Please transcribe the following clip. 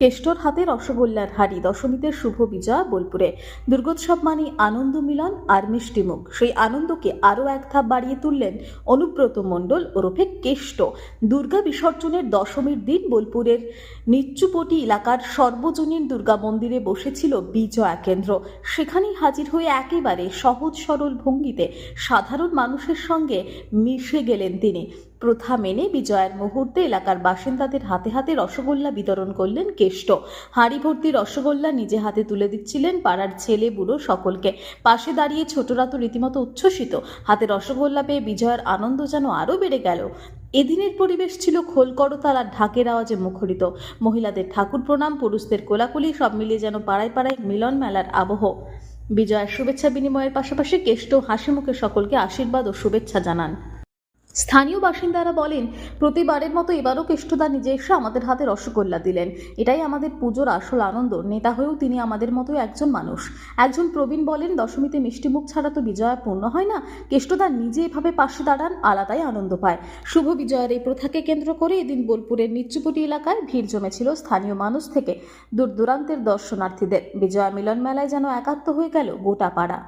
কেষ্টর হাতে রসগোল্লার হাড়ি। দশমীতে শুভ বিজয়া বোলপুরে। দুর্গোৎসব মানে আনন্দ মিলন আর মিষ্টিমুখ। সেই আনন্দকে আরও এক ধাপ বাড়িয়ে তুললেন অনুব্রত মণ্ডল ওরফে কেষ্ট। দুর্গা বিসর্জনের দশমীর দিন বোলপুরের নিচ্চুপটি এলাকার সর্বজনীন দুর্গা মন্দিরে বসেছিল বিজয়া কেন্দ্র। সেখানেই হাজির হয়ে একেবারে সহজ সরল ভঙ্গিতে সাধারণ মানুষের সঙ্গে মিশে গেলেন তিনি। প্রথা মেনে বিজয়ার মুহূর্তে এলাকার বাসিন্দাদের হাতে হাতে রসগোল্লা বিতরণ করলেন কেষ্ট। হাঁড়ি ভর্তি রসগোল্লা নিজে হাতে তুলে দিচ্ছিলেন পাড়ার ছেলে বুড়ো সকলকে। পাশে দাঁড়িয়ে ছোটরা তো রীতিমতো উচ্ছ্বসিত। হাতে রসগোল্লা পেয়ে বিজয়ার আনন্দ যেন আরও বেড়ে গেল। এদিনের পরিবেশ ছিল খোল করতাল আর ঢাকের আওয়াজে মুখরিত। মহিলাদের ঠাকুর প্রণাম, পুরুষদের কোলাকুলি, সব মিলিয়ে যেন পাড়ায় পাড়ায় মিলন মেলার আবহ। বিজয়ার শুভেচ্ছা বিনিময়ের পাশাপাশি কেষ্ট হাসি মুখে সকলকে আশীর্বাদ ও শুভেচ্ছা জানান। স্থানীয় বাসিন্দারা বলেন, প্রতিবারের মতো এবারও কেষ্টদা নিজে এসে আমাদের হাতে রসগোল্লা দিলেন। এটাই আমাদের পুজোর আসল আনন্দ। নেতা হয়েও তিনি আমাদের মতো একজন মানুষ। একজন প্রবীণ বলেন, দশমীতে মিষ্টিমুখ ছাড়া তো বিজয়া পূর্ণ হয় না। কেষ্টদা নিজে এভাবে পাশে দাঁড়ান, আলাদাই আনন্দ পায়। শুভ বিজয়ার এই প্রথাকে কেন্দ্র করে এদিন বোলপুরের নিচ্চুপটি এলাকায় ভিড় জমেছিল স্থানীয় মানুষ থেকে দূর দূরান্তের দর্শনার্থীদের। বিজয়া মিলন মেলায় যেন একাত্ম হয়ে গেল গোটা পাড়া।